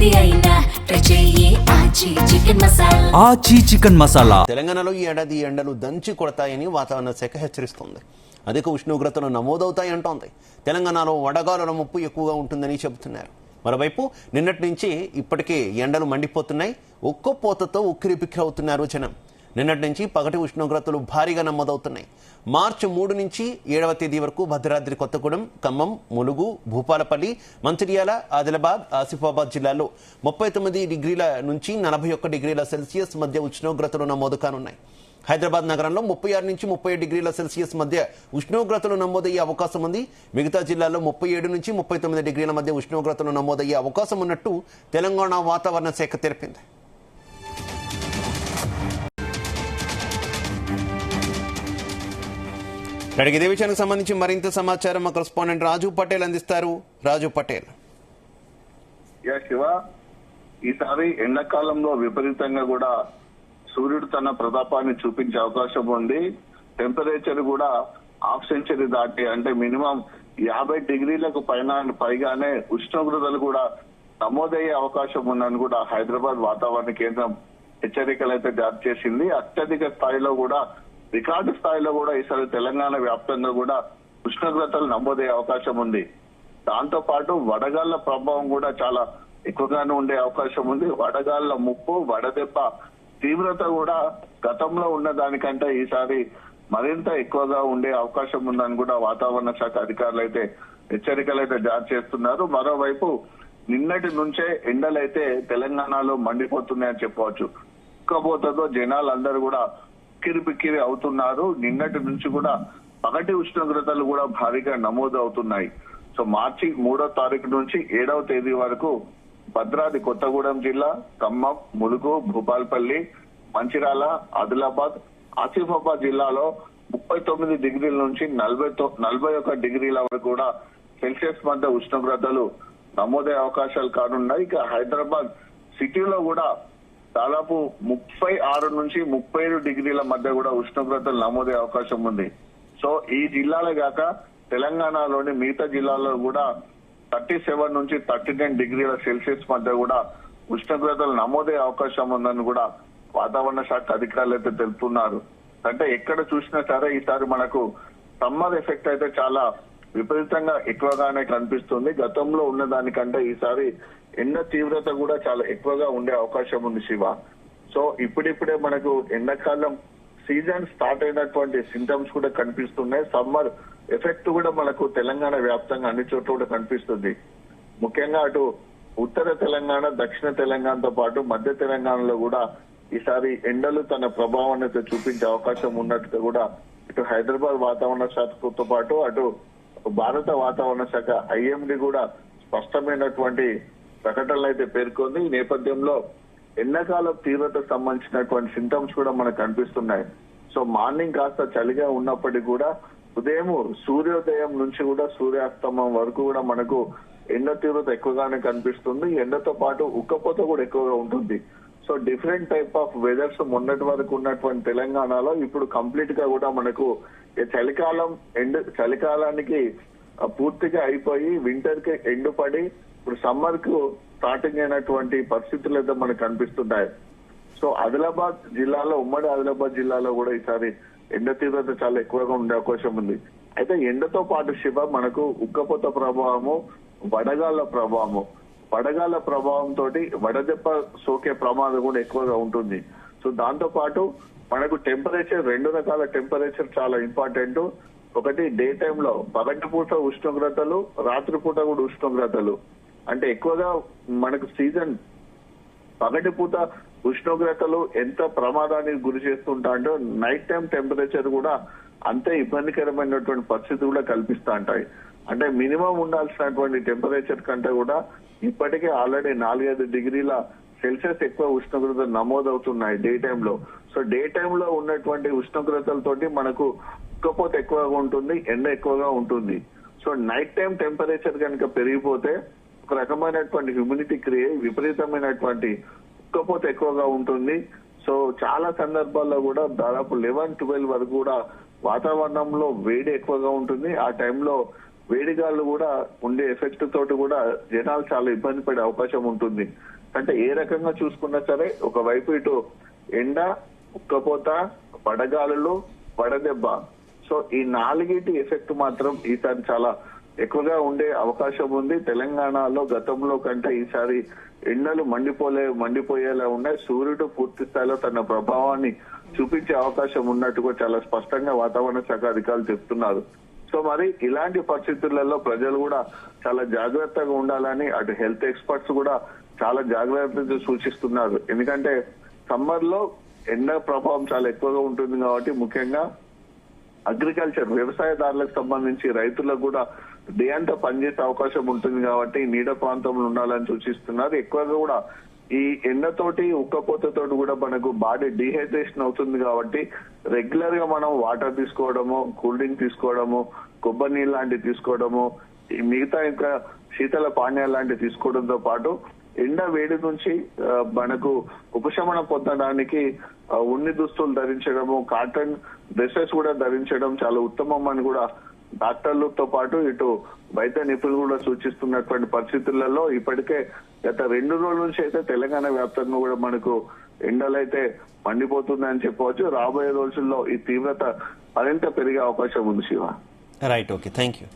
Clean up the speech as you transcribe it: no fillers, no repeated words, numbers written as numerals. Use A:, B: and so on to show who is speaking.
A: ఏది అయినా ట్రై చెయ్యి ఆచి చికెన్ మసాలా.
B: ఆచి చికెన్ మసాలా.
C: తెలంగాణలో ఈ ఏడాది ఎండలు దంచి కొడతాయని వాతావరణ శాఖ హెచ్చరిస్తోంది. అధిక ఉష్ణోగ్రతలు నమోదవుతాయంటోంది. తెలంగాణలో వడగాలుల ముప్పు ఎక్కువగా ఉంటుందని చెబుతున్నారు. మరోవైపు నిన్నటి నుంచి ఇప్పటికే ఎండలు మండిపోతున్నాయి. ఉక్కపోతతో ఉక్కిరిబిక్కిరవుతున్నారు జనం. నిన్నటి నుంచి పగటి ఉష్ణోగ్రతలు భారీగా నమోదవుతున్నాయి. మార్చి 3 నుంచి 7వ తేదీ వరకు భద్రాద్రి కొత్తగూడెం, ఖమ్మం, ములుగు, భూపాలపల్లి, మంచిర్యాల, ఆదిలాబాద్, ఆసిఫాబాద్ జిల్లాల్లో 39 డిగ్రీల నుంచి 41 డిగ్రీల సెల్సియస్ మధ్య ఉష్ణోగ్రతలు నమోదు కానున్నాయి. హైదరాబాద్ నగరంలో 36 నుంచి 37 డిగ్రీల సెల్సియస్ మధ్య ఉష్ణోగ్రతలు నమోదయ్యే అవకాశం ఉంది. మిగతా జిల్లాల్లో 37 నుంచి 39 డిగ్రీల మధ్య ఉష్ణోగ్రతలు నమోదయ్యే అవకాశం ఉన్నట్టు తెలంగాణ వాతావరణ శాఖ తెలిపింది. ఇదే విషయానికి సంబంధించి మరింత సమాచారం మా కరెస్పాండెంట్ రాజు పటేల్ అందిస్తారు. రాజు పటేల్.
D: శివ, ఈసారి ఎండాకాలంలో విపరీతంగా కూడా సూర్యుడు తన ప్రతాపాన్ని చూపించే అవకాశం ఉంది. టెంపరేచర్ కూడా హాఫ్ సెంచరీ దాటి అంటే మినిమం 50 డిగ్రీలకు పైగానే ఉష్ణోగ్రతలు కూడా నమోదయ్యే అవకాశం ఉందని కూడా హైదరాబాద్ వాతావరణ కేంద్రం హెచ్చరికలు అయితే జారీ చేసింది. అత్యధిక స్థాయిలో కూడా రికార్డు స్థాయిలో కూడా ఈసారి తెలంగాణ వ్యాప్తంగా కూడా ఉష్ణోగ్రతలు నమోదయ్యే అవకాశం ఉంది. దాంతో పాటు వడగాళ్ల ప్రభావం కూడా చాలా ఎక్కువగానే ఉండే అవకాశం ఉంది. వడగాళ్ల ముప్పు, వడదెబ్బ తీవ్రత కూడా గతంలో ఉన్న దానికంటే ఈసారి మరింత ఎక్కువగా ఉండే అవకాశం ఉందని కూడా వాతావరణ శాఖ అధికారులు అయితే హెచ్చరికలు అయితే జారీ చేస్తున్నారు. మరోవైపు నిన్నటి నుంచే ఎండలైతే తెలంగాణలో మండిపోతున్నాయని చెప్పవచ్చు. ఉక్కపోతతో జనాలందరూ కూడా ఉక్కిరిబిక్కిరి అవుతున్నారు. నిన్నటి నుంచి కూడా పగటి ఉష్ణోగ్రతలు కూడా భారీగా నమోదు అవుతున్నాయి. సో మార్చి 3వ తారీఖు నుంచి 7వ తేదీ వరకు భద్రాద్రి కొత్తగూడెం జిల్లా, ఖమ్మం, ములుగు, భూపాలపల్లి, మంచిర్యాల, ఆదిలాబాద్, ఆసిఫాబాద్ జిల్లాలో 39 డిగ్రీల నుంచి 41 డిగ్రీల వరకు కూడా సెల్సియస్ మధ్య ఉష్ణోగ్రతలు నమోదయ్యే అవకాశాలు కానున్నాయి. ఇక హైదరాబాద్ సిటీలో కూడా దాదాపు 36 నుంచి 37 డిగ్రీల మధ్య కూడా ఉష్ణోగ్రతలు నమోదయ్యే అవకాశం ఉంది. సో ఈ జిల్లాలే కాక తెలంగాణలోని మిగతా జిల్లాల్లో కూడా 37 నుంచి 39 డిగ్రీల సెల్సియస్ మధ్య కూడా ఉష్ణోగ్రతలు నమోదయ్యే అవకాశం ఉందని కూడా వాతావరణ శాఖ అధికారులు అయితే తెలుపుతున్నారు. అంటే ఎక్కడ చూసినా సరే ఈసారి మనకు సమ్మర్ ఎఫెక్ట్ అయితే చాలా విపరీతంగా ఎక్కువగానే కనిపిస్తుంది. గతంలో ఉన్న దానికంటే ఈసారి ఎండ తీవ్రత కూడా చాలా ఎక్కువగా ఉండే అవకాశం ఉంది శివ. సో ఇప్పుడిప్పుడే మనకు ఎండాకాలం సీజన్ స్టార్ట్ అయినటువంటి సింటమ్స్ కూడా కనిపిస్తున్నాయి. సమ్మర్ ఎఫెక్ట్ కూడా మనకు తెలంగాణ వ్యాప్తంగా అన్ని చోట్ల కూడా కనిపిస్తుంది. ముఖ్యంగా అటు ఉత్తర తెలంగాణ, దక్షిణ తెలంగాణతో పాటు మధ్య తెలంగాణలో కూడా ఈసారి ఎండలు తన ప్రభావాన్ని అయితే చూపించే అవకాశం ఉన్నట్టుగా కూడా ఇటు హైదరాబాద్ వాతావరణ శాఖతో పాటు అటు భారత వాతావరణ శాఖ IMD కూడా స్పష్టమైనటువంటి ప్రకటనలు అయితే పేర్కొంది. ఈ నేపథ్యంలో ఎండాకాలం తీవ్రతకు సంబంధించినటువంటి సింటమ్స్ కూడా మనకు కనిపిస్తున్నాయి. సో మార్నింగ్ కాస్త చలిగా ఉన్నప్పటికీ కూడా ఉదయం సూర్యోదయం నుంచి కూడా సూర్యాస్తమం వరకు కూడా మనకు ఎండ తీవ్రత ఎక్కువగానే కనిపిస్తుంది. ఎండతో పాటు ఉక్కపోత కూడా ఎక్కువగా ఉంటుంది. So different type of weathers మొన్నటి వరకు ఉన్నటువంటి తెలంగాణలో ఇప్పుడు కంప్లీట్ గా కూడా మనకు చలికాలానికి పూర్తిగా అయిపోయి వింటర్ కి ఎండుపడి ఇప్పుడు సమ్మర్ కు స్టార్టింగ్ అయినటువంటి పరిస్థితులు అయితే మనకు కనిపిస్తున్నాయి. సో ఆదిలాబాద్ జిల్లాలో, ఉమ్మడి ఆదిలాబాద్ జిల్లాలో కూడా ఈసారి ఎండ తీవ్రత చాలా ఎక్కువగా ఉండే అవకాశం ఉంది. అయితే ఎండతో పాటు శివ మనకు ఉక్కపోత ప్రభావము, వడగాళ్ల ప్రభావం తోటి వడదెబ్బ సోకే ప్రమాదం కూడా ఎక్కువగా ఉంటుంది. సో దాంతో పాటు మనకు టెంపరేచర్, 2 రకాల టెంపరేచర్ చాలా ఇంపార్టెంట్. ఒకటి డే టైమ్ లో పగటిపూట ఉష్ణోగ్రతలు, రాత్రిపూట కూడా ఉష్ణోగ్రతలు. అంటే ఎక్కువగా మనకు సీజన్ పగటిపూట ఉష్ణోగ్రతలు ఎంత ప్రమాదానికి గురి చేస్తుంటా అంటే నైట్ టైం టెంపరేచర్ కూడా అంతే ఇబ్బందికరమైనటువంటి పరిస్థితి కూడా కల్పిస్తా ఉంటాయి. అంటే మినిమం ఉండాల్సినటువంటి టెంపరేచర్ కంటే కూడా ఇప్పటికే ఆల్రెడీ 4-5 డిగ్రీల సెల్సియస్ ఎక్కువ ఉష్ణోగ్రతలు నమోదవుతున్నాయి డే టైమ్ లో. సో డే టైమ్ లో ఉన్నటువంటి ఉష్ణోగ్రతలతోటి మనకు ఉక్కపోత ఎక్కువగా ఉంటుంది, ఎండ ఎక్కువగా ఉంటుంది. సో నైట్ టైం టెంపరేచర్ కనుక పెరిగిపోతే ఒక రకమైనటువంటి హ్యూమిడిటీ విపరీతమైనటువంటి ఉక్కపోత ఎక్కువగా ఉంటుంది. సో చాలా సందర్భాల్లో కూడా దాదాపు 11-12 వరకు కూడా వాతావరణంలో వేడి ఎక్కువగా ఉంటుంది. ఆ టైంలో వేడిగాళ్ళు కూడా ఉండే ఎఫెక్ట్ తోటి కూడా జనాలు చాలా ఇబ్బంది పడే అవకాశం ఉంటుంది. అంటే ఏ రకంగా చూసుకున్నా సరే ఒకవైపు ఇటు ఎండ, ఉక్కపోత, వడగాలులు, వడదెబ్బ, సో ఈ నాలుగిటి ఎఫెక్ట్ మాత్రం ఈసారి చాలా ఎక్కువగా ఉండే అవకాశం ఉంది. తెలంగాణలో గతంలో కంటే ఈసారి ఎండలు మండిపోయేలా ఉన్నాయి. సూర్యుడు పూర్తి స్థాయిలో తన ప్రభావాన్ని చూపించే అవకాశం ఉన్నట్టుగా చాలా స్పష్టంగా వాతావరణ శాఖ అధికారులు చెప్తున్నారు. సో మరి ఇలాంటి పరిస్థితులలో ప్రజలు కూడా చాలా జాగ్రత్తగా ఉండాలని అటు హెల్త్ ఎక్స్పర్ట్స్ కూడా చాలా జాగ్రత్తగా సూచిస్తున్నారు. ఎందుకంటే సమ్మర్ లో ఎండ ప్రభావం చాలా ఎక్కువగా ఉంటుంది కాబట్టి ముఖ్యంగా అగ్రికల్చర్ వ్యవసాయదారులకు సంబంధించి రైతులకు కూడా డే అంతా పనిచేసే అవకాశం ఉంటుంది కాబట్టి నీడ ప్రాంతంలో ఉండాలని సూచిస్తున్నారు. ఎక్కువగా కూడా ఈ ఎండతోటి ఉక్కపోతతోటి కూడా మనకు బాడీ డీహైడ్రేషన్ అవుతుంది కాబట్టి రెగ్యులర్ గా మనం వాటర్ తీసుకోవడము, కూల్ డ్రింక్ తీసుకోవడము, కొబ్బరి నీళ్ళు లాంటివి తీసుకోవడము, ఈ మిగతా ఇంకా శీతల పానీయాలు లాంటివి తీసుకోవడంతో పాటు ఎండ వేడి నుంచి మనకు ఉపశమనం పొందడానికి ఉన్ని దుస్తులు ధరించడము, కాటన్ డ్రెస్సెస్ కూడా ధరించడం చాలా ఉత్తమం అని కూడా డాక్టర్లతో పాటు ఇటు వైద్య నిపుణులు కూడా సూచిస్తున్నటువంటి పరిస్థితులలో ఇప్పటికే గత 2 రోజుల నుంచి అయితే తెలంగాణ వ్యాప్తంగా కూడా మనకు ఎండలైతే మండిపోతుందని చెప్పవచ్చు. రాబోయే రోజుల్లో ఈ తీవ్రత మరింత పెరిగే అవకాశం ఉంది Shiva.
C: Right, okay, thank you.